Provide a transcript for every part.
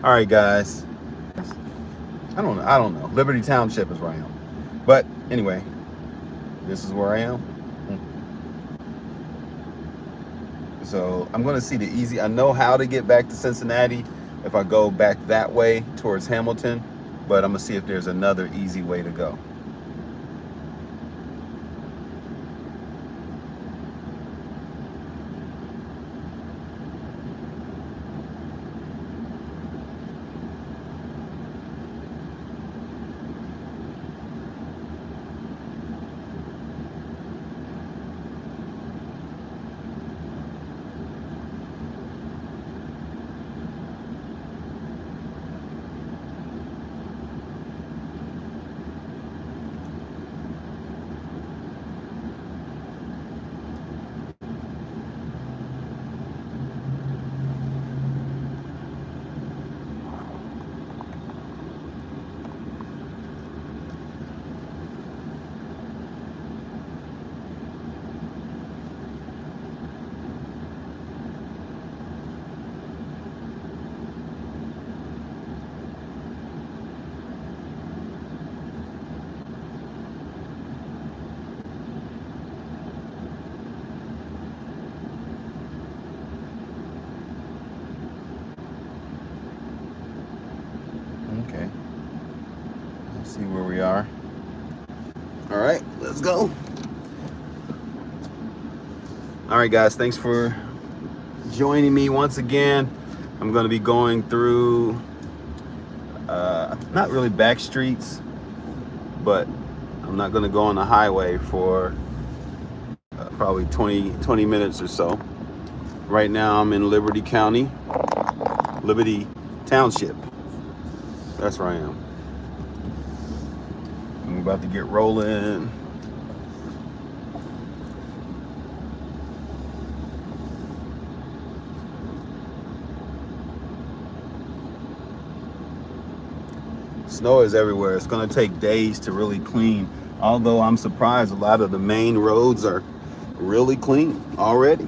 All right, guys. I don't know. Liberty Township is where I am. But anyway, this is where I am. So I'm going to see the easy. I know how to get back to Cincinnati if I go back that way towards Hamilton, but I'm going to see if there's another easy way to go. Okay. Let's see where we are. All right, let's go. All right, guys, thanks for joining me once again. I'm going to be going through, not really back streets, but I'm not going to go on the highway for probably 20 minutes or so. Right now, I'm in Liberty County, Liberty Township. That's where I am. I'm about to get rolling. Snow is everywhere. It's going to take days to really clean. Although I'm surprised a lot of the main roads are really clean already.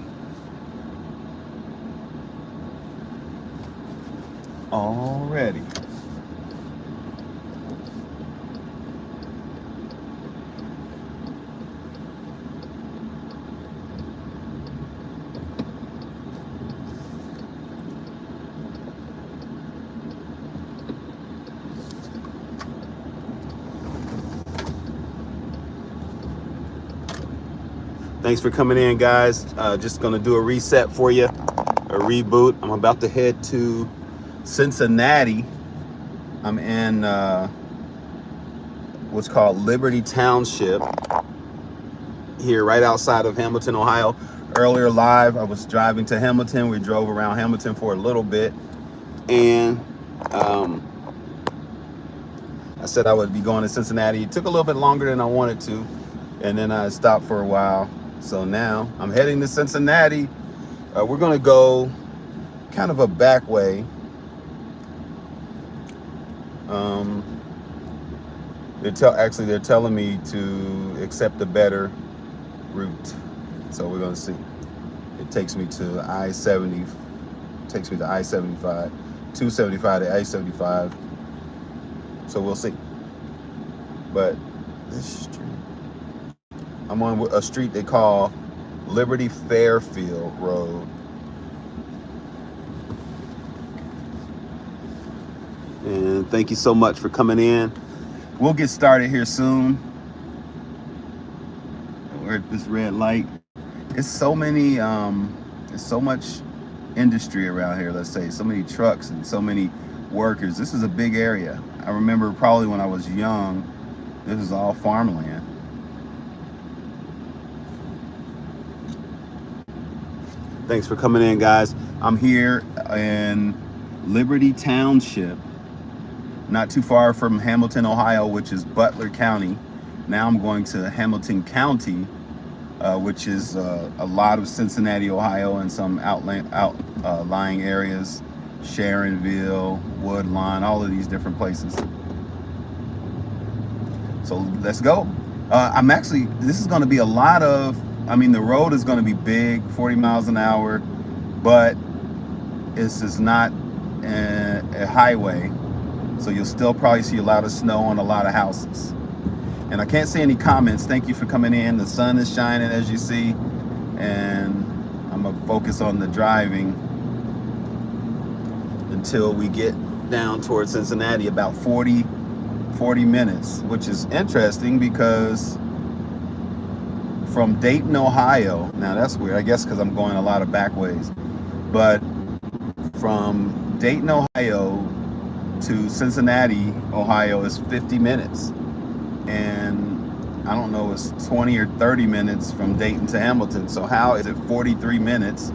Already. Thanks for coming in, guys. Just gonna do a reset for you, a reboot. I'm about to head to Cincinnati. I'm in what's called Liberty Township here, right outside of Hamilton, Ohio. Earlier live, I was driving to Hamilton. We drove around Hamilton for a little bit, and I said I would be going to Cincinnati. It took a little bit longer than I wanted to, and then I stopped for a while. So now I'm heading to Cincinnati. We're gonna go kind of a back way. They're telling me to accept a better route. So we're gonna see. It takes me to I-70. Takes me to I-75, 275 to I-75. So we'll see. But this street, I'm on a street they call Liberty Fairfield Road. And thank you so much for coming in. We'll get started here soon. We're at this red light. It's so many, there's so much industry around here, let's say. So many trucks and so many workers. This is a big area. I remember probably when I was young, this is all farmland. Thanks for coming in, guys. I'm here in Liberty Township, not too far from Hamilton, Ohio, which is Butler County. Now I'm going to Hamilton County, which is a lot of Cincinnati, Ohio, and some outlying areas, Sharonville, Woodlawn, all of these different places. So let's go. This is going to be a lot of, the road is going to be big, 40 miles an hour, but it's just not a highway, so you'll still probably see a lot of snow on a lot of houses. And I can't see any comments. Thank you for coming in. The sun is shining, as you see, and I'm gonna focus on the driving until we get down towards Cincinnati, about 40 minutes, which is interesting because from Dayton, Ohio, now that's weird, I guess because I'm going a lot of back ways, but from Dayton, Ohio to Cincinnati, Ohio is 50 minutes. And I don't know, it's 20 or 30 minutes from Dayton to Hamilton. So how is it 43 minutes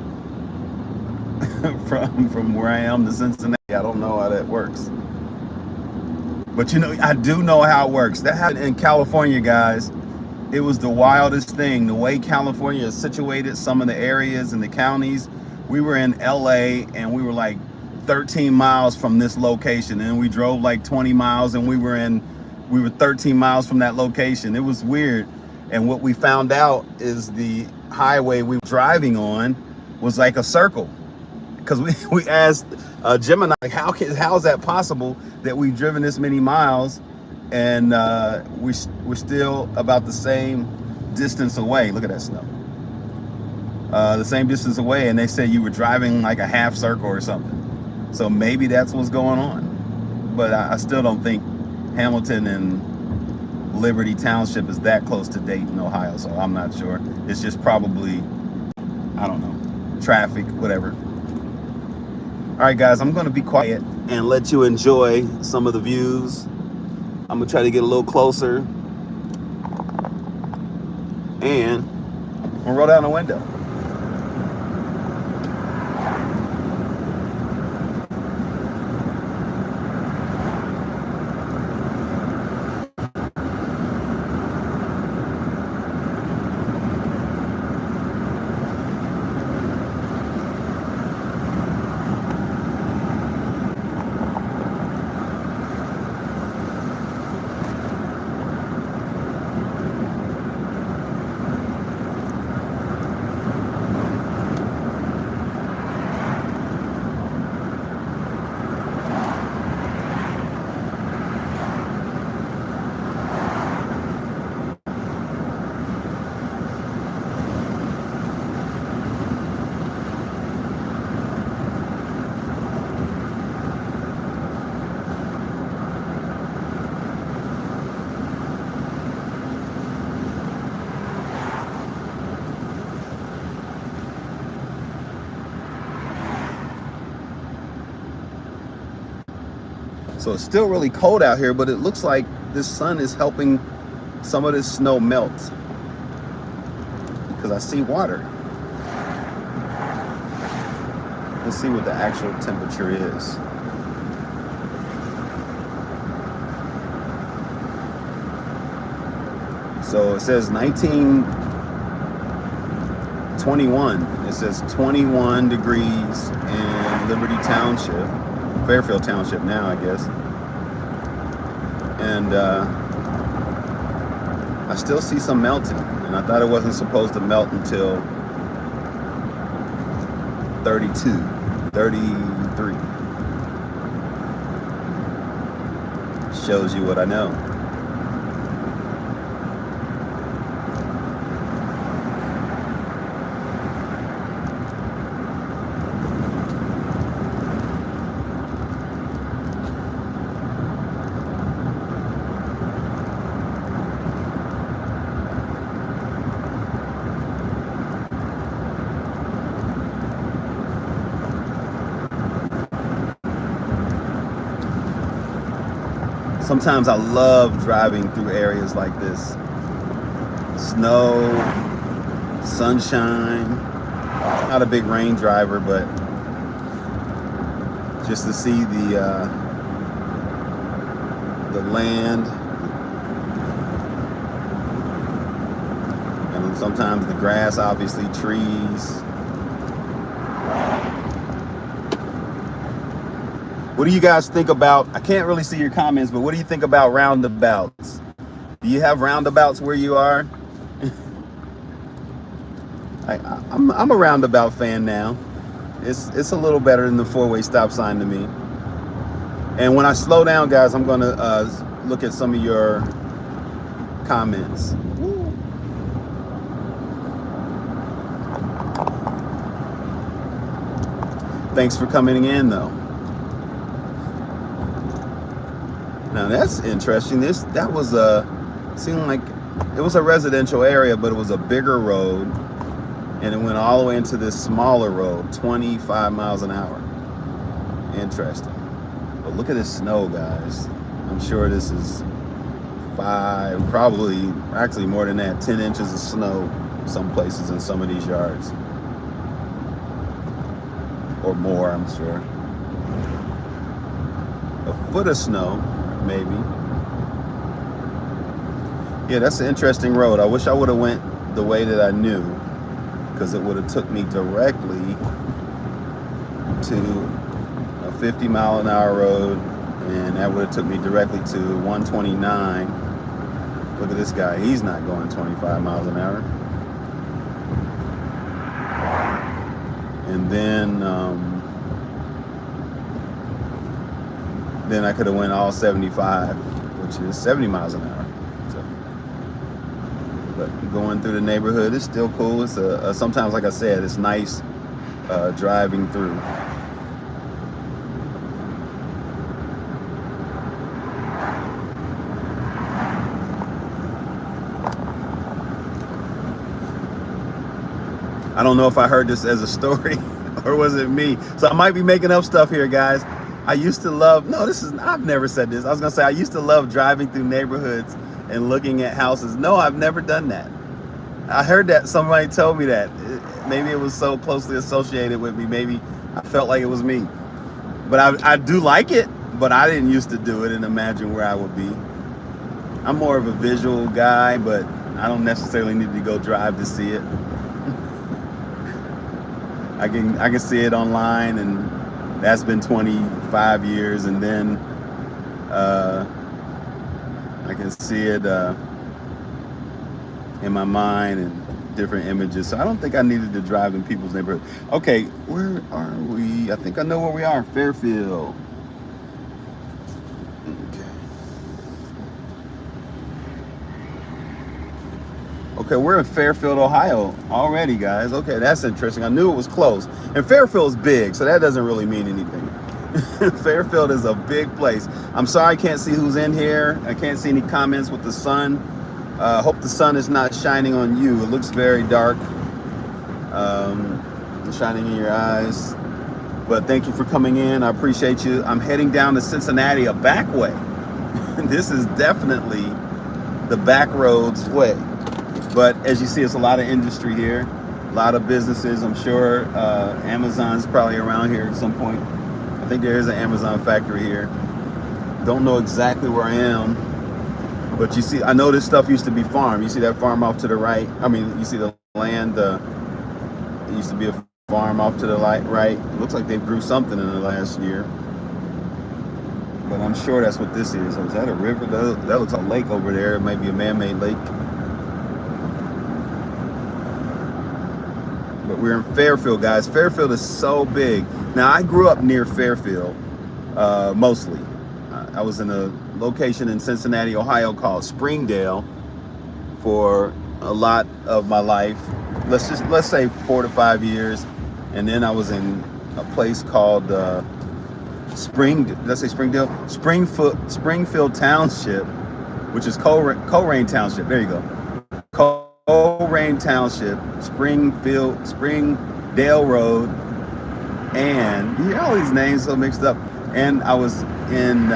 from where I am to Cincinnati? I don't know how that works. But you know, I do know how it works. That happened in California, guys. It was the wildest thing. The way California is situated, some of the areas and the counties. We were in LA and we were like 13 miles from this location, and we drove like 20 miles and we were 13 miles from that location. It was weird. And what we found out is the highway we were driving on was like a circle. Because we asked Gemini, like, how is that possible that we've driven this many miles and we're still about the same distance away? Look at that snow. The same distance away, and they said you were driving like a half circle or something. So maybe that's what's going on. But I still don't think Hamilton and Liberty Township is that close to Dayton, Ohio. So I'm not sure. It's just probably, I don't know, traffic, whatever. All right, guys, I'm going to be quiet and let you enjoy some of the views. I'm going to try to get a little closer. And we'll roll down the window. So it's still really cold out here, but it looks like this sun is helping some of this snow melt because I see water. Let's see what the actual temperature is. So it says 1921. It says 21 degrees in Liberty Township. Fairfield Township now, I guess. And I still see some melting, and I thought it wasn't supposed to melt until 32, 33. Shows you what I know. Sometimes I love driving through areas like this. Snow, sunshine. Not a big rain driver, but just to see the land. And sometimes the grass, obviously trees. What do you guys think about, I can't really see your comments, but what do you think about roundabouts? Do you have roundabouts where you are? I'm a roundabout fan now. It's a little better than the four-way stop sign to me. And when I slow down, guys, I'm gonna look at some of your comments. Thanks for coming in, though. Now that's interesting. That was seemed like it was a residential area, but it was a bigger road, and it went all the way into this smaller road, 25 miles an hour. Interesting. But look at this snow, guys. I'm sure this is probably actually more than that, 10 inches of snow some places in some of these yards. Or more, I'm sure. A foot of snow, maybe. Yeah, that's an interesting road. I wish I would have went the way that I knew, because it would have took me directly to a 50-mile-an-hour road, and that would have took me directly to 129. Look at this guy. He's not going 25 miles an hour. And then I could have went all 75, which is 70 miles an hour. So, but going through the neighborhood is still cool. It's sometimes, like I said, it's nice driving through. I don't know if I heard this as a story or was it me. So I might be making up stuff here, guys. I used to love, I've never said this. I was gonna say I used to love driving through neighborhoods and looking at houses. No, I've never done that. I heard that somebody told me that. Maybe it was so closely associated with me. Maybe I felt like it was me. But I do like it, but I didn't used to do it and imagine where I would be. I'm more of a visual guy, but I don't necessarily need to go drive to see it. I can see it online, and that's been 25 years, and then I can see it in my mind and different images. So I don't think I needed to drive in people's neighborhood. Okay, where are we? I think I know where we are. Fairfield. Okay, we're in Fairfield, Ohio already, guys. Okay, that's interesting. I knew it was close. And Fairfield's big, so that doesn't really mean anything. Fairfield is a big place. I'm sorry I can't see who's in here. I can't see any comments with the sun. Hope the sun is not shining on you. It looks very dark, shining in your eyes. But thank you for coming in. I appreciate you. I'm heading down to Cincinnati a back way. This is definitely the back roads way. But as you see, it's a lot of industry here, a lot of businesses. I'm sure Amazon's probably around here at some point. I think there is an Amazon factory here. Don't know exactly where I am, but you see, I know this stuff used to be farm. You see that farm off to the right? I mean, you see the land, it used to be a farm off to the right. It looks like they grew something in the last year. But I'm sure that's what this is. So is that a river? That looks like a lake over there. It might be a man-made lake. But we're in Fairfield, guys. Fairfield is so big. Now, I grew up near Fairfield, mostly. I was in a location in Cincinnati, Ohio called Springdale for a lot of my life. Let's say 4 to 5 years. And then I was in a place called Springfield Township, which is Colerain Township. There you go. Colerain Township, Springdale Road, and you hear all these names so mixed up. And I was in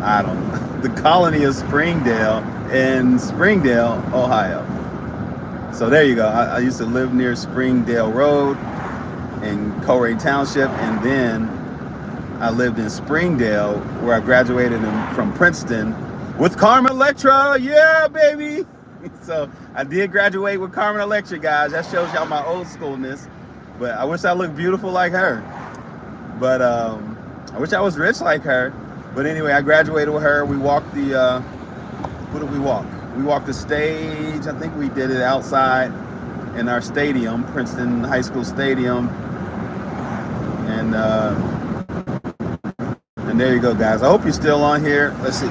I don't know, the colony of Springdale in Springdale, Ohio. So there you go. I used to live near Springdale Road in Colerain Township, and then I lived in Springdale, where I graduated from Princeton with Carmen Electra. Yeah, baby. So I did graduate with Carmen Electra, guys. That shows y'all my old schoolness. But I wish I looked beautiful like her. But I wish I was rich like her. But anyway, I graduated with her. We walked what did we walk? We walked the stage. I think we did it outside in our stadium, Princeton High School Stadium. And there you go, guys. I hope you're still on here. Let's see.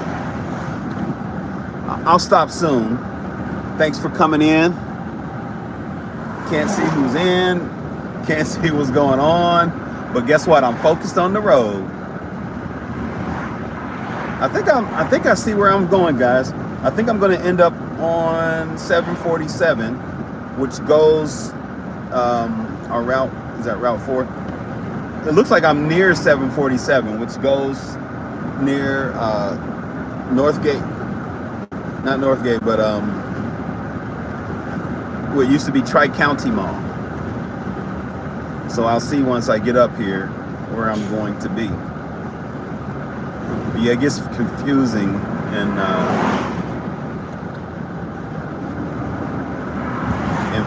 I'll stop soon. Thanks for coming in. Can't see who's in. Can't see what's going on. But guess what? I'm focused on the road. I think I see where I'm going, guys. I think I'm going to end up on 747, which goes our route. Is that Route 4? It looks like I'm near 747, which goes near Northgate. Not Northgate, but what used to be Tri-County Mall. So I'll see once I get up here where I'm going to be. But yeah, it gets confusing in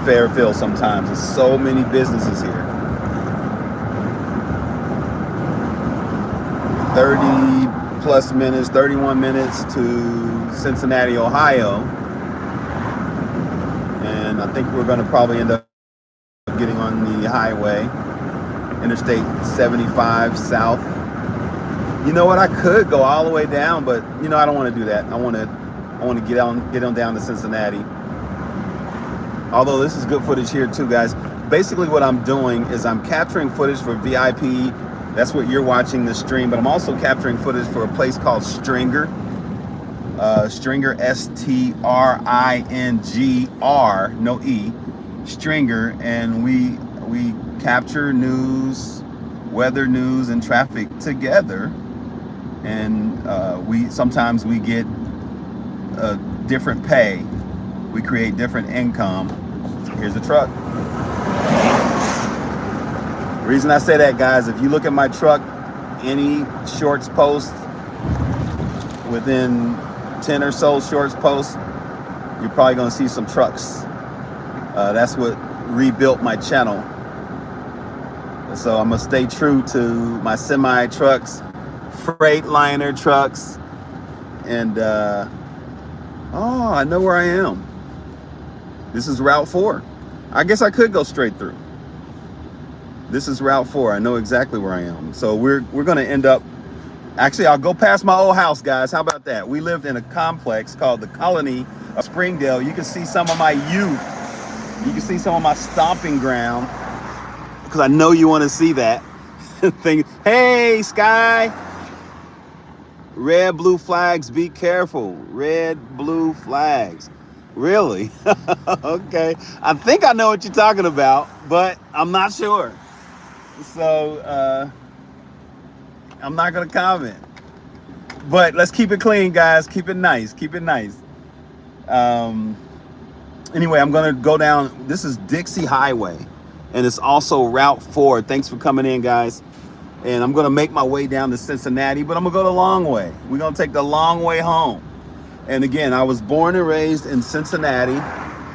Fairfield sometimes. There's so many businesses here. 30 plus minutes, 31 minutes to Cincinnati, Ohio. And I think we're going to probably end up getting on the highway, Interstate 75 South. You know what? I could go all the way down, but you know I don't want to do that. I want to get on down to Cincinnati. Although this is good footage here too, guys. Basically, what I'm doing is I'm capturing footage for VIP. That's what you're watching the stream, but I'm also capturing footage for a place called Stringer. Stringer, S-T-R-I-N-G-R, no E, Stringer, and we capture news, weather news, and traffic together. And sometimes we get different pay. We create different income. Here's a truck. The reason I say that, guys, if you look at my truck, any shorts post within 10 or so shorts posts, you're probably going to see some trucks. That's what rebuilt my channel. So I'm going to stay true to my semi trucks, Freightliner trucks, and oh, I know where I am. This is Route 4. I guess I could go straight through. This is Route 4. I know exactly where I am. So we're going to end up, actually, I'll go past my old house, guys. How about that? We lived in a complex called the Colony of Springdale. You can see some of my youth. You can see some of my stomping ground, because I know you want to see that. Hey, Sky. Red, blue flags, be careful. Red, blue flags. Really? Okay. I think I know what you're talking about, but I'm not sure. So I'm not going to comment. But let's keep it clean, guys. Keep it nice. Keep it nice. Anyway, I'm going to go down. This is Dixie Highway, and it's also Route 4. Thanks for coming in, guys. And I'm going to make my way down to Cincinnati, but I'm going to go the long way. We're going to take the long way home. And again, I was born and raised in Cincinnati.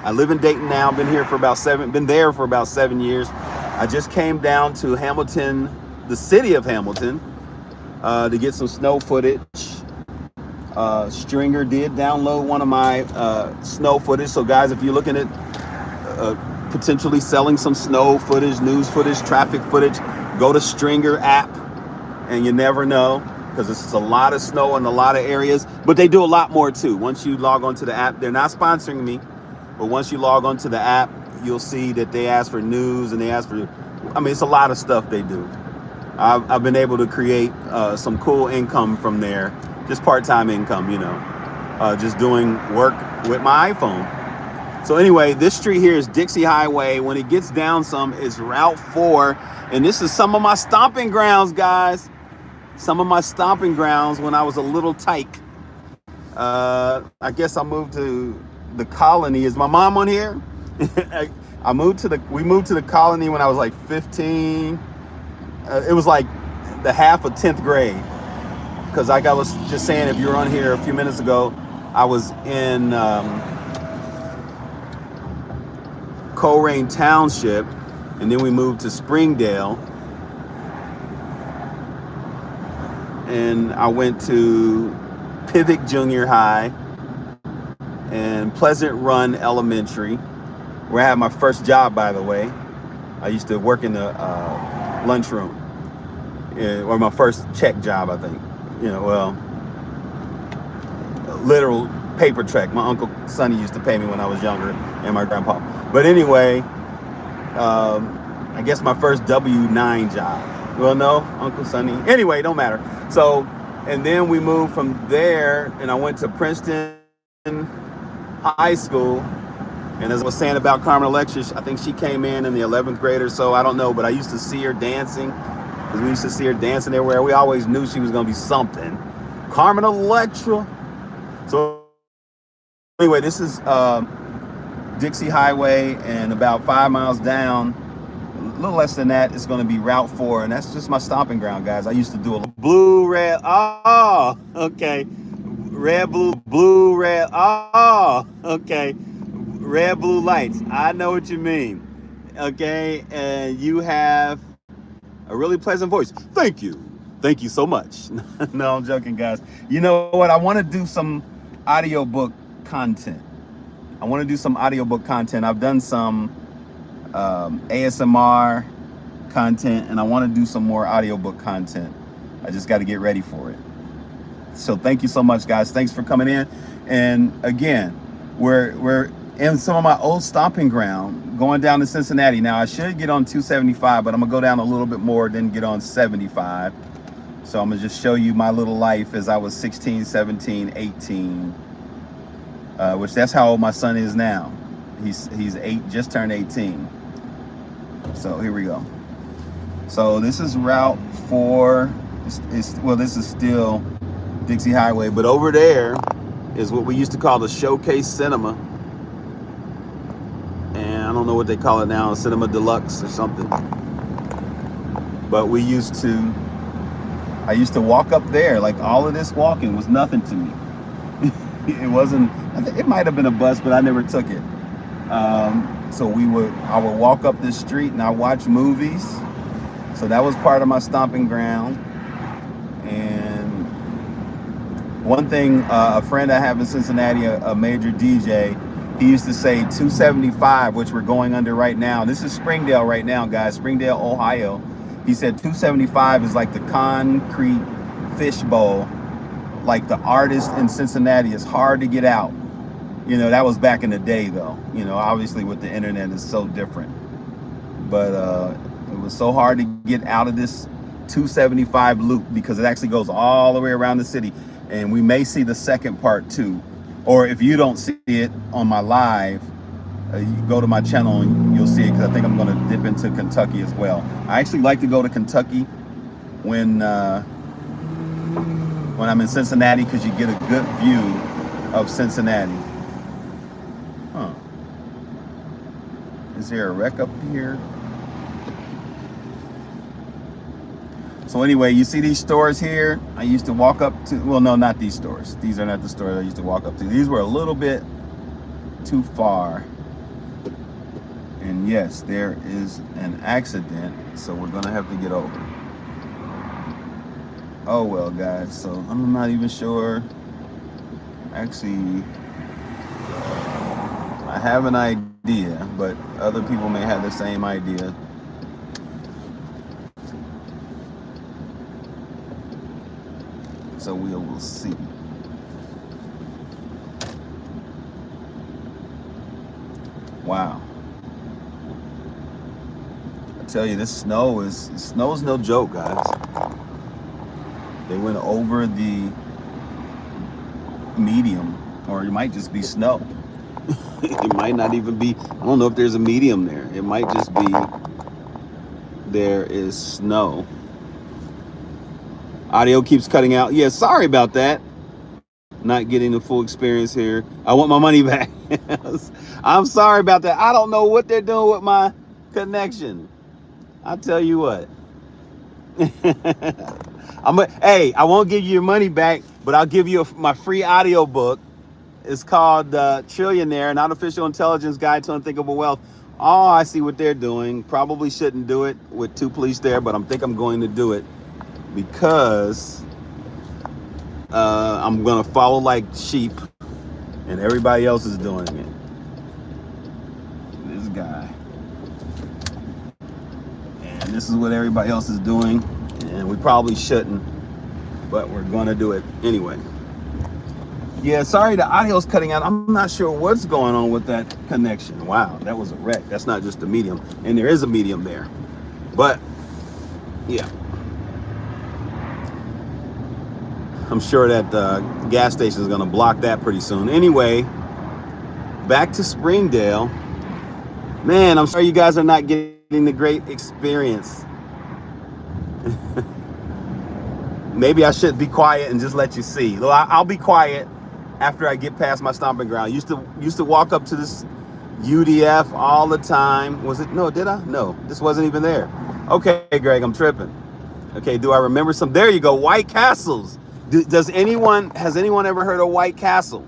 I live in Dayton now. Been there for about 7 years. I just came down to Hamilton, the city of Hamilton, to get some snow footage. Stringer did download one of my snow footage. So guys, if you're looking at potentially selling some snow footage, news footage, traffic footage, go to Stringer app, and you never know, because it's a lot of snow in a lot of areas, but they do a lot more too. Once you log onto the app, they're not sponsoring me, but once you log onto the app, you'll see that they ask for news, and they ask for, I mean, it's a lot of stuff they do. I've been able to create some cool income from there, just part-time income, you know, just doing work with my iPhone. So anyway, this street here is Dixie Highway. When it gets down some, it's Route 4, and this is some of my stomping grounds, guys. Some of my stomping grounds when I was a little tyke. I guess I moved to the Colony. Is my mom on here? we moved to the Colony when I was like 15. It was like the half of 10th grade. Because like I was just saying, if you were on here a few minutes ago, I was in Coleraine Township, and then we moved to Springdale. And I went to Pivot Junior High. and Pleasant Run Elementary, where I had my first job, by the way. I used to work in the lunchroom, or my first check job, I think. You know, well, literal paper check. My Uncle Sonny used to pay me when I was younger, and my grandpa. But anyway, I guess my first W-9 job. Well, no, Uncle Sonny. Anyway, don't matter. So, and then we moved from there, and I went to Princeton High School. And as I was saying about Carmen Electra, I think she came in the 11th grade or so. I don't know, but I used to see her dancing, because we used to see her dancing everywhere. We always knew she was going to be something. Carmen Electra. So anyway, this is Dixie Highway, and about 5 miles down, a little less than that, it's going to be Route 4, and that's just my stomping ground, guys. I used to do a blue, red, oh, okay. Red, blue, blue, red, oh, okay. Red, blue lights. I know what you mean. Okay, and you have a really pleasant voice. Thank you. Thank you so much. No, I'm joking, guys. You know what? I want to do some audiobook content. I've done some ASMR content, and I want to do some more audiobook content. I just got to get ready for it. So thank you so much, guys. Thanks for coming in. And again, we're in some of my old stomping ground going down to Cincinnati. Now, I should get on 275, but I'm gonna go down a little bit more, then get on 75. So I'm gonna just show you my little life as I was 16, 17, 18, which that's how old my son is now. He's 8, just turned 18. So here we go. So this is Route 4. Well, this is still Dixie Highway, but over there is what we used to call the Showcase Cinema. And I don't know what they call it now, Cinema Deluxe or something. But I used to walk up there. Like, all of this walking was nothing to me. It wasn't, it might have been a bus, but I never took it. So I would walk up this street and I watch movies. So that was part of my stomping ground. And one thing, a friend I have in Cincinnati, a major DJ, he used to say 275, which we're going under right now. This is Springdale right now, guys, Springdale, Ohio. He said 275 is like the concrete fishbowl. Like, the artist in Cincinnati is hard to get out. You know, that was back in the day, though. You know, obviously with the internet, it's so different. But it was so hard to get out of this 275 loop, because it actually goes all the way around the city. And we may see the second part too. Or if you don't see it on my live, you go to my channel and you'll see it, because I think I'm going to dip into Kentucky as well. I actually like to go to Kentucky when I'm in Cincinnati, because you get a good view of Cincinnati. Huh. Is there a wreck up here? So anyway, you see these stores here? I used to walk up to, well, no, not these stores. These are not the stores I used to walk up to. These were a little bit too far. And yes, there is an accident, so we're gonna have to get over. Oh well, guys, so I'm not even sure. Actually, I have an idea, but other people may have the same idea. So we will see. Wow. I tell you, snow's no joke, guys. They went over the medium, or it might just be snow. It might not even be, I don't know if there's a medium there. It might just be there is snow. Audio keeps cutting out. Yeah, sorry about that. Not getting the full experience here. I want my money back. I'm sorry about that. I don't know what they're doing with my connection. I'll tell you what. Hey, I won't give you your money back, but I'll give you my free audio book. It's called Trillionaire, an artificial intelligence guide to unthinkable wealth. Oh, I see what they're doing. Probably shouldn't do it with 2 police there, but I think I'm going to do it, because I'm going to follow like sheep and everybody else is doing it. This guy. And this is what everybody else is doing. And we probably shouldn't, but we're gonna do it anyway. Yeah, sorry the audio's cutting out. I'm not sure what's going on with that connection. Wow, that was a wreck. That's not just a medium. And there is a medium there. But, yeah. I'm sure that the gas station is gonna block that pretty soon. Anyway, back to Springdale. Man, I'm sorry you guys are not getting the great experience. Maybe I should be quiet and just let you see. I'll be quiet after I get past my stomping ground. Used to walk up to this UDF all the time. Was it? No, did I? No, this wasn't even there. Okay, Greg, I'm tripping. Okay, do I remember some? There you go, White Castles. Has anyone ever heard of White Castle?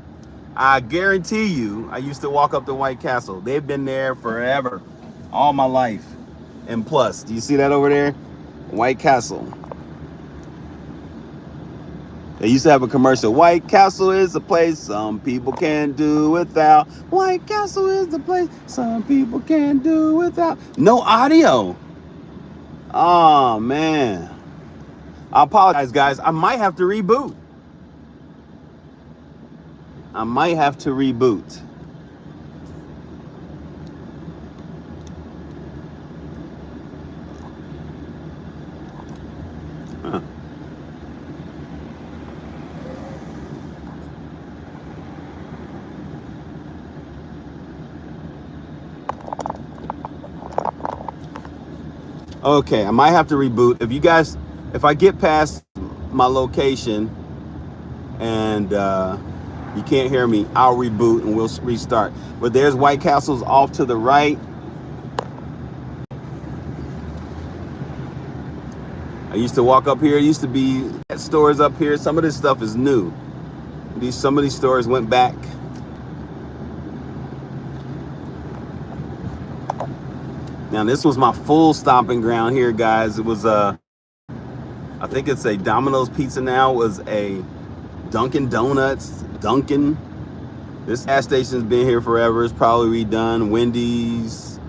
I guarantee you, I used to walk up to White Castle. They've been there forever, all my life. And plus, do you see that over there? White Castle. They used to have a commercial. White Castle is a place some people can't do without. White Castle is the place some people can't do without. No audio. Oh, man. I apologize, guys. I might have to reboot. Huh. Okay, I might have to reboot. If I get past my location and you can't hear me, I'll reboot and we'll restart. But there's White Castle's off to the right. I used to walk up here. It used to be stores up here. Some of this stuff is new. Some of these stores went back. Now this was my full stomping ground here, guys. It was I think it's a Domino's Pizza now. It was a Dunkin' Donuts. Dunkin'. This gas station's been here forever. It's probably redone. Wendy's,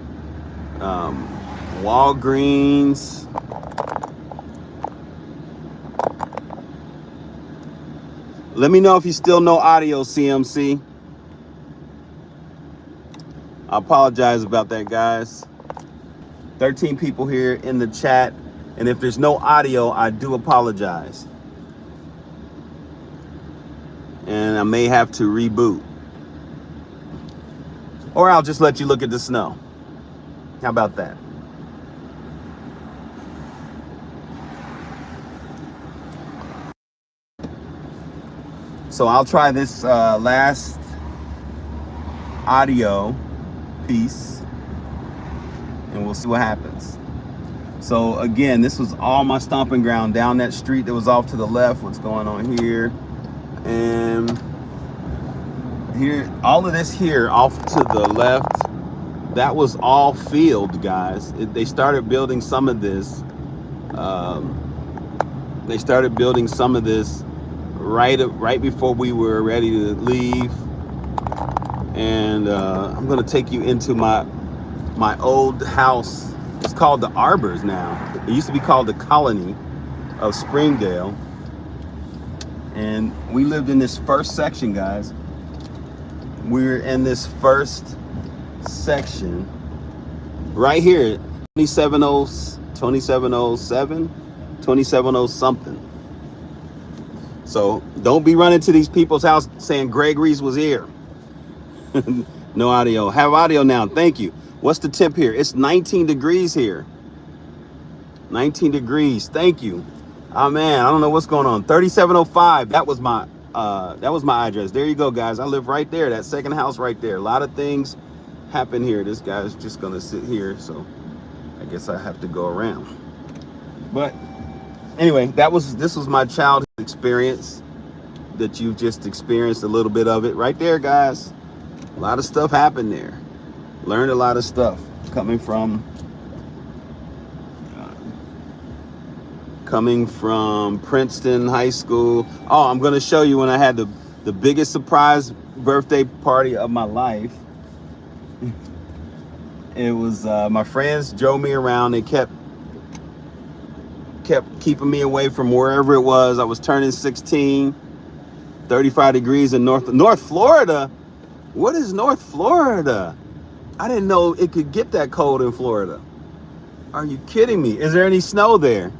Walgreens. Let me know if you still know audio, CMC. I apologize about that, guys. 13 people here in the chat. And if there's no audio, I do apologize. And I may have to reboot. Or I'll just let you look at the snow. How about that? So I'll try this last audio piece and we'll see what happens. So again, this was all my stomping ground down that street that was off to the left. What's going on here? And here, all of this here off to the left, that was all field, guys. They started building some of this. Right before we were ready to leave. And I'm gonna take you into my old house. It's called the Arbors now. It used to be called the Colony of Springdale. And we lived in this first section, guys. We're in this first section right here, 2707, 270 something. So don't be running to these people's house saying Greg Reese was here. No audio. Have audio now. Thank you. What's the temp here? It's 19 degrees here. 19 degrees. Thank you. Oh man, I don't know what's going on. 3705. That was my address. There you go, guys. I live right there. That second house right there. A lot of things happen here. This guy's just gonna sit here, so I guess I have to go around. But anyway, this was my childhood experience that you've just experienced a little bit of it right there, guys. A lot of stuff happened there. Learned a lot of stuff coming from Princeton High School. Oh, I'm going to show you when I had the biggest surprise birthday party of my life. It was my friends drove me around. They kept keeping me away from wherever it was. I was turning 16, 35 degrees in North Florida. What is North Florida? I didn't know it could get that cold in Florida. Are you kidding me? Is there any snow there?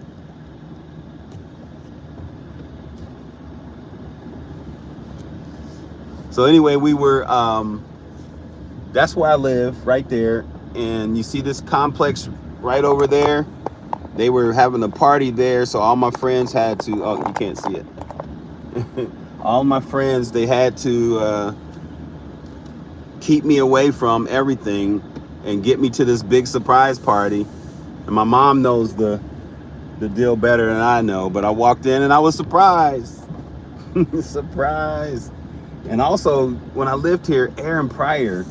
So anyway, we were, that's where I live, right there. And you see this complex right over there? They were having a party there, so all my friends had to, oh, you can't see it. All my friends, they had to keep me away from everything and get me to this big surprise party. And my mom knows the deal better than I know, but I walked in and I was surprised. Surprise. And also, when I lived here, Aaron Pryor,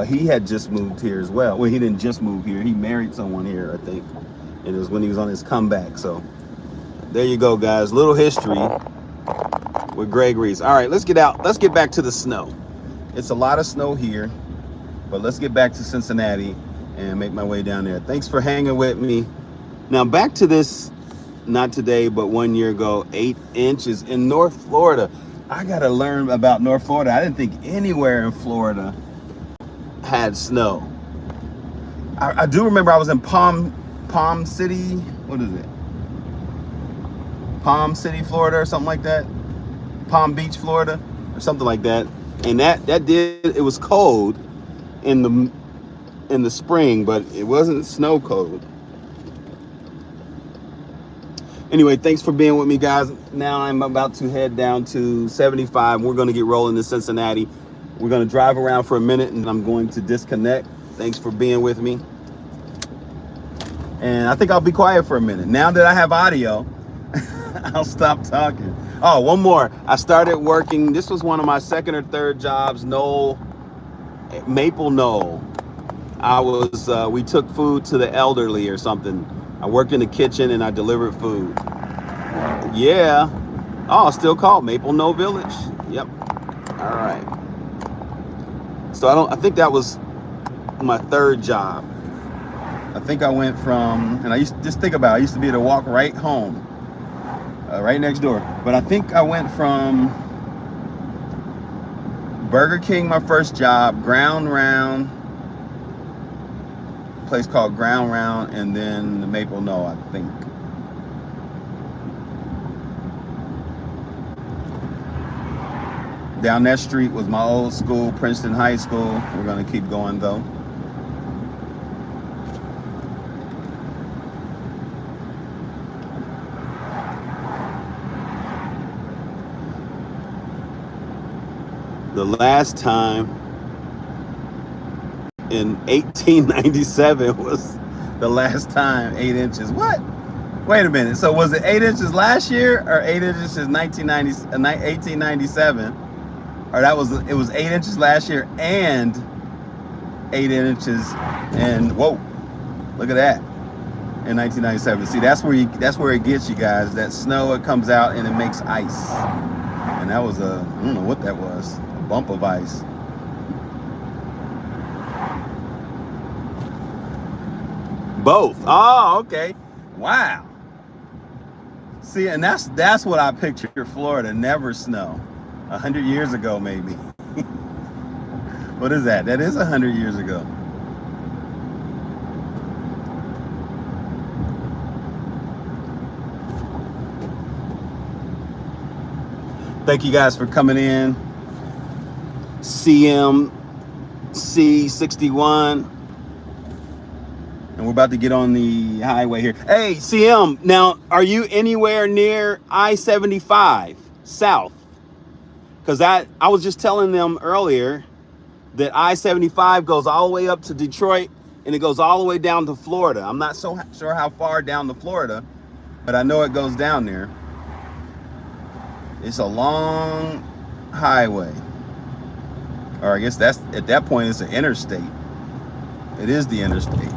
he had just moved here as well. Well, he didn't just move here. He married someone here, I think. And it was when he was on his comeback. So there you go, guys. Little history with Greg Reese. All right, let's get out. Let's get back to the snow. It's a lot of snow here, but let's get back to Cincinnati and make my way down there. Thanks for hanging with me. Now back to this, not today, but 1 year ago, 8 inches in North Florida. I got to learn about North Florida. I didn't think anywhere in Florida had snow. I do remember I was in Palm City. What is it? Palm City, Florida, or something like that. Palm Beach, Florida, or something like that. And it was cold in the spring, but it wasn't snow cold. Anyway, thanks for being with me, guys. Now I'm about to head down to 75. We're going to get rolling to Cincinnati. We're going to drive around for a minute, and I'm going to disconnect. Thanks for being with me. And I think I'll be quiet for a minute. Now that I have audio, I'll stop talking. Oh, one more. I started working. This was one of my second or third jobs, Maple Knoll. We took food to the elderly or something. I worked in the kitchen and I delivered food. Yeah. Oh, still called Maple Knoll Village. Yep. All right. So I think that was my third job. I think I went from, and I used to think about it, I used to be able to walk right home, right next door. But I think I went from Burger King, my first job, Ground Round, place called Ground Round, and then the Maple Knoll, I think. Down that street was my old school, Princeton High School. We're gonna keep going though. The last time in 1897 was the last time 8 inches. What? Wait a minute. So was it 8 inches last year or 8 inches in 1897? Or it was 8 inches last year and 8 inches and whoa, look at that, in 1997. See, that's where it gets you guys. That snow, it comes out and it makes ice. And that was I don't know what that was, a bump of ice. Both. Oh, okay. Wow. See, and that's what I picture Florida, never snow. 100 years ago, maybe. What is that? That is 100 years ago. Thank you guys for coming in. CMC 61. And we're about to get on the highway here. Hey, CM, now, are you anywhere near I-75 South? Because I was just telling them earlier that I-75 goes all the way up to Detroit and it goes all the way down to Florida. I'm not so sure how far down to Florida, but I know it goes down there. It's a long highway. Or I guess that's, at that point, it's an interstate. It is the interstate.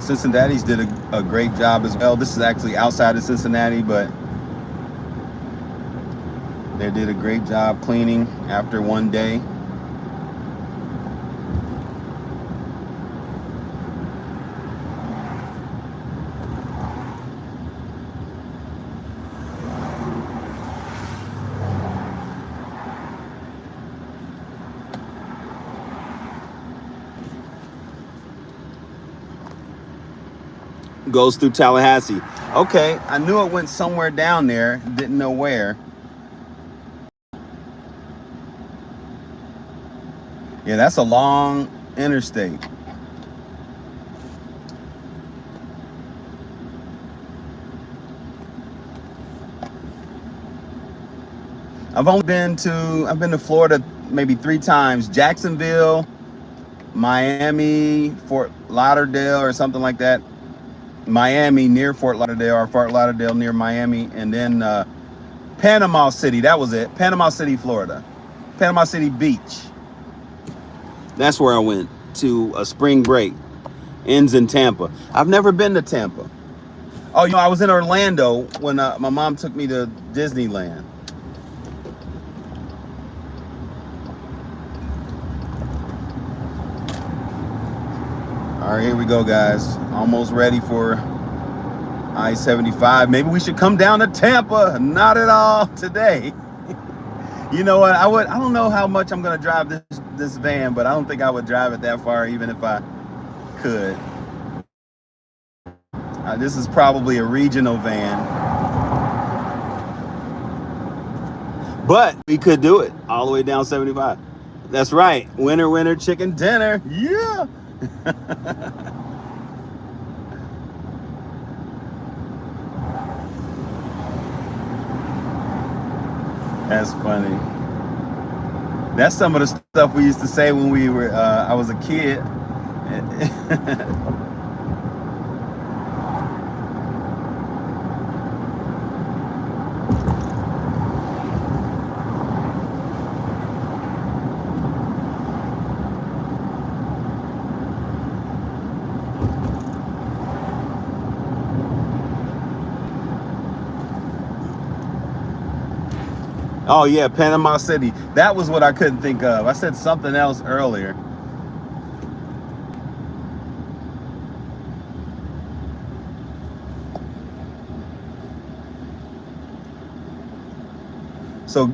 Cincinnati's did a great job as well. This is actually outside of Cincinnati, but they did a great job cleaning after one day. Goes through Tallahassee. Okay, I knew it went somewhere down there, didn't know where. Yeah, that's a long interstate. I've been to Florida maybe 3 times. Jacksonville, Miami, Fort Lauderdale or something like that. Miami near Fort Lauderdale, or Fort Lauderdale near Miami, and then Panama City. That was it. Panama City, Florida. Panama City Beach. That's where I went to a spring break. Ends in Tampa. I've never been to Tampa. Oh, I was in Orlando when my mom took me to Disneyland. All right, here we go, guys. Almost ready for I-75. Maybe we should come down to Tampa. Not at all today. You know what? I don't know how much I'm gonna drive this van, but I don't think I would drive it that far even if I could. This is probably a regional van, but we could do it all the way down 75. That's right. Winter, winter, chicken dinner. Yeah. That's funny. That's some of the stuff we used to say when we were I was a kid. Oh yeah, Panama City. That was what I couldn't think of. I said something else earlier. So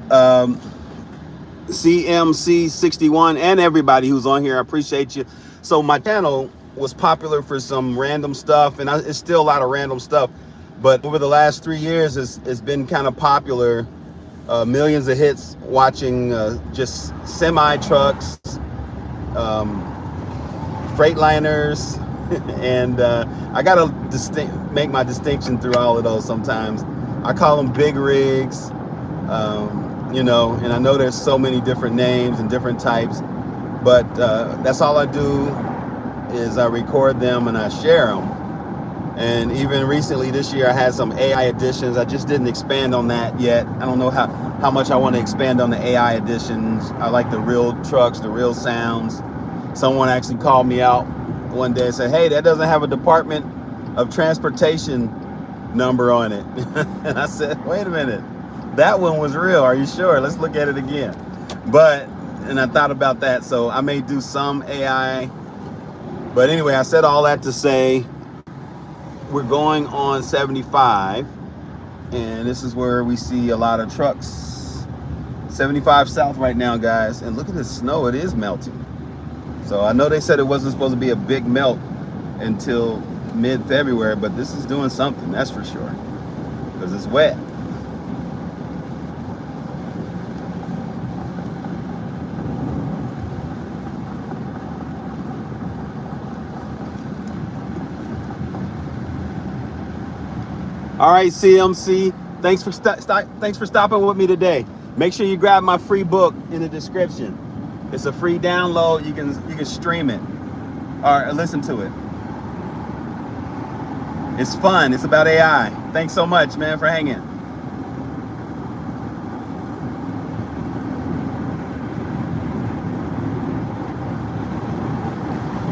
CMC61 and everybody who's on here, I appreciate you. So my channel was popular for some random stuff, and it's still a lot of random stuff, but over the last 3 years it's been kind of popular. Millions of hits watching just semi trucks, Freightliners, and I gotta make my distinction through all of those sometimes. I call them big rigs, and I know there's so many different names and different types, but that's all I do is I record them and I share them. And even recently this year I had some AI editions. I just didn't expand on that yet. I don't know how much I want to expand on the AI editions. I like the real trucks, the real sounds. Someone actually called me out one day and said, hey, that doesn't have a Department of Transportation number on it. And I said, wait a minute, that one was real. Are you sure? Let's look at it again. And I thought about that. So I may do some AI. But anyway, I said all that to say, we're going on 75, and this is where we see a lot of trucks. 75 south right now, guys, and look at the snow. It is melting. So I know they said it wasn't supposed to be a big melt until mid-February, but this is doing something, that's for sure, because it's wet. All right, CMC, thanks for stopping with me today. Make sure you grab my free book in the description. It's a free download. You can stream it or listen to it. It's fun. It's about AI. Thanks so much, man, for hanging.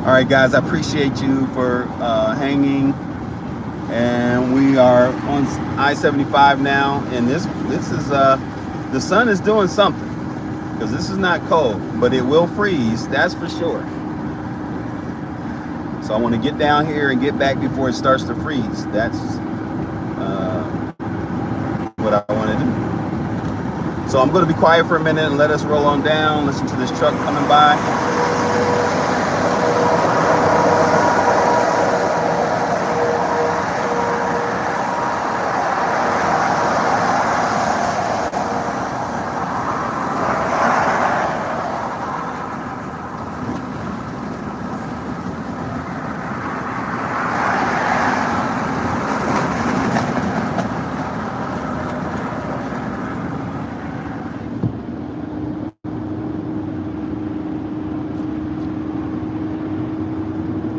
All right, guys, I appreciate you for hanging. And we are on I-75 now, and this is the sun is doing something, because this is not cold, but it will freeze, that's for sure. So I want to get down here and get back before it starts to freeze. That's what I want to do. So I'm going to be quiet for a minute and let us roll on down, listen to this truck coming by.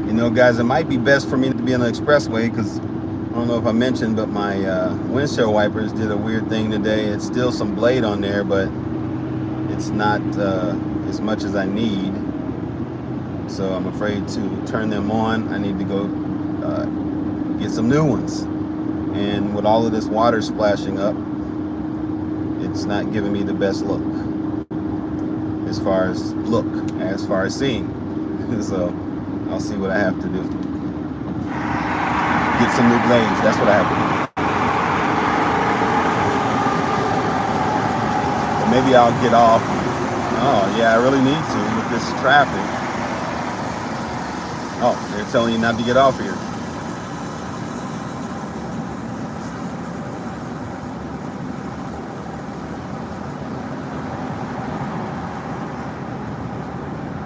You know, guys, it might be best for me to be on the expressway, because I don't know if I mentioned, but my windshield wipers did a weird thing today. It's still some blade on there, but it's not as much as I need. So I'm afraid to turn them on. I need to go get some new ones. And with all of this water splashing up, it's not giving me the best look as far as seeing. So I'll see what I have to do. Get some new blades. That's what I have to do. But maybe I'll get off. Oh, yeah, I really need to with this traffic. Oh, they're telling you not to get off here.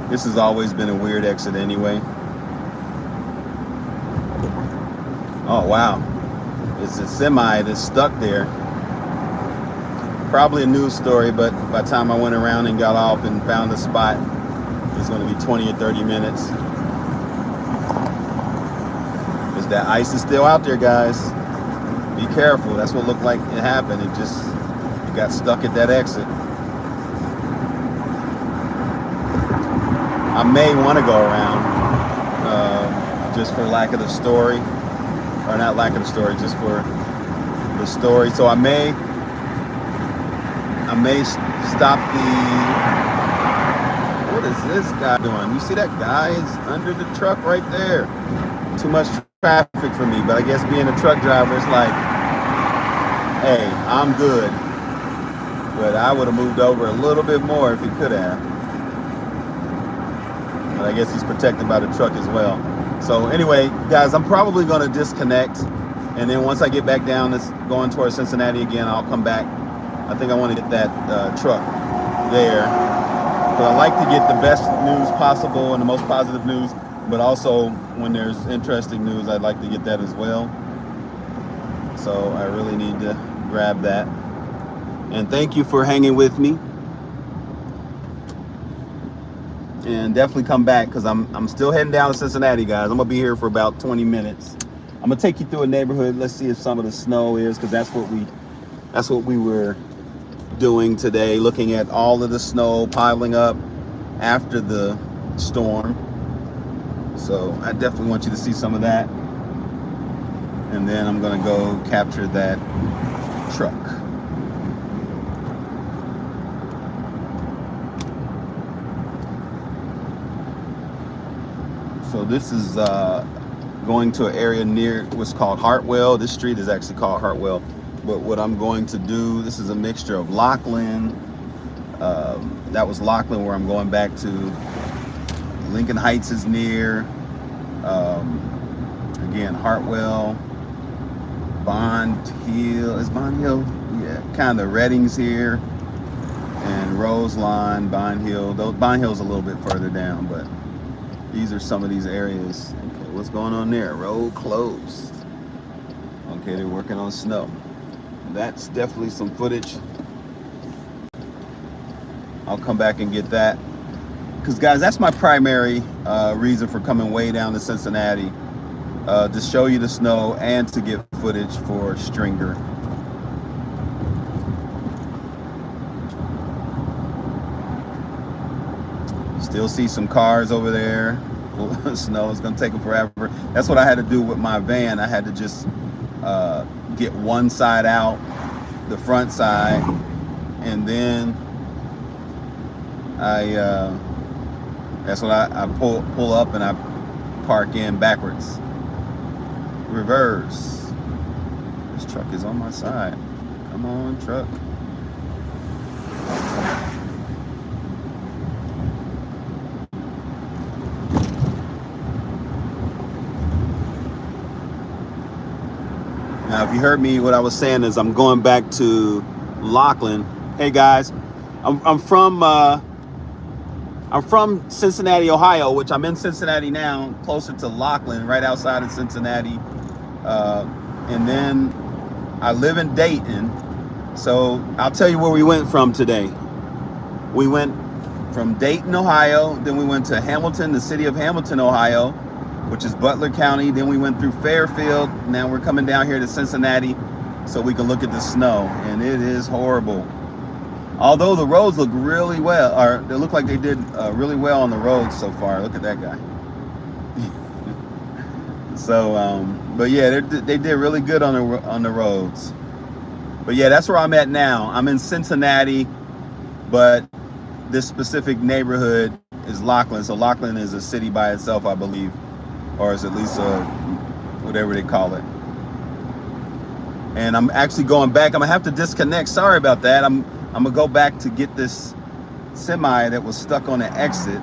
This has always been a weird exit anyway. Oh, wow. It's a semi that's stuck there. Probably a news story, but by the time I went around and got off and found a spot, it's going to be 20 or 30 minutes. Because that ice is still out there, guys. Be careful. That's what looked like it happened. It got stuck at that exit. I may want to go around just for lack of the story. Or not lack of the story, just for the story. So I may stop the, what is this guy doing? You see that guy is under the truck right there. Too much traffic for me, but I guess being a truck driver, it's like, hey, I'm good. But I would have moved over a little bit more if he could have. But I guess he's protected by the truck as well. So anyway, guys, I'm probably going to disconnect, and then once I get back down, it's going towards Cincinnati again, I'll come back. I think I want to get that truck there. But I like to get the best news possible and the most positive news, but also when there's interesting news, I'd like to get that as well. So I really need to grab that. And thank you for hanging with me. And definitely come back, because I'm still heading down to Cincinnati, guys. I'm gonna be here for about 20 minutes. I'm gonna take you through a neighborhood. Let's see if some of the snow is, because that's what we were doing today, looking at all of the snow piling up after the storm. So I definitely want you to see some of that. And then I'm gonna go capture that truck. So this is going to an area near what's called Hartwell. This street is actually called Hartwell. But what I'm going to do, this is a mixture of Lockland. That was Lockland, where I'm going back to. Lincoln Heights is near. Again, Hartwell. Bond Hill. Is Bond Hill? Yeah, kind of Redding's here. And Roseline, Bond Hill. Bond Hill's a little bit further down, but these are some of these areas. Okay, what's going on there? Road closed. Okay, they're working on snow. That's definitely some footage. I'll come back and get that. Because, guys, that's my primary reason for coming way down to Cincinnati. To show you the snow and to get footage for Stringer. Still see some cars over there. full of snow. It's gonna take them forever. That's what I had to do with my van. I had to just get one side out, the front side, and then that's what I pull up and I park in backwards. Reverse. This truck is on my side. Come on, truck. Now, if you heard me, what I was saying is I'm going back to Laughlin. Hey guys, I'm from Cincinnati, Ohio, which I'm in Cincinnati now, closer to Laughlin, right outside of Cincinnati. And then I live in Dayton. So I'll tell you where we went from today. We went from Dayton, Ohio, then we went to Hamilton, the city of Hamilton, Ohio, which is Butler County. Then we went through Fairfield. Now we're coming down here to Cincinnati so we can look at the snow, and it is horrible. Although the roads look really well, or they look like they did really well on the roads so far. Look at that guy. So, but yeah, they did really good on the roads. But yeah, that's where I'm at now. I'm in Cincinnati, but this specific neighborhood is Laughlin. So Laughlin is a city by itself, I believe, or is at least whatever they call it. And I'm actually going back. I'm gonna have to disconnect. Sorry about that. I'm gonna go back to get this semi that was stuck on the exit,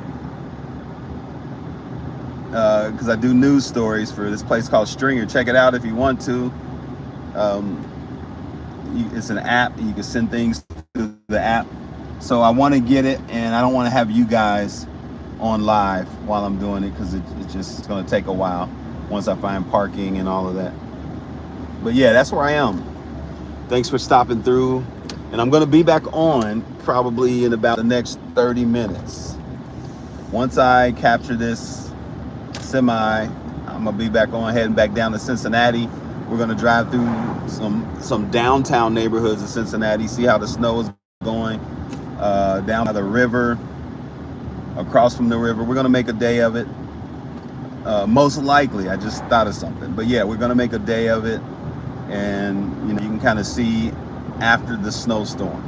because I do news stories for this place called Stringer. Check it out if you want to. It's an app. You can send things to the app. So I want to get it, and I don't want to have you guys on live while I'm doing it, because it's going to take a while once I find parking and all of that. But yeah, that's where I am. Thanks for stopping through. And I'm going to be back on probably in about the next 30 minutes. Once I capture this semi, I'm going to be back on, heading back down to Cincinnati. We're going to drive through some downtown neighborhoods of Cincinnati, see how the snow is going, down by the river, across from the river. We're going to make a day of it. Most likely, I just thought of something. But yeah, we're going to make a day of it. And you can kind of see after the snowstorm.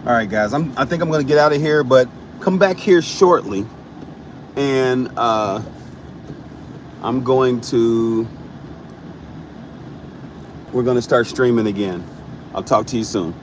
All right, guys, I think I'm going to get out of here, but come back here shortly, and we're going to start streaming again. I'll talk to you soon.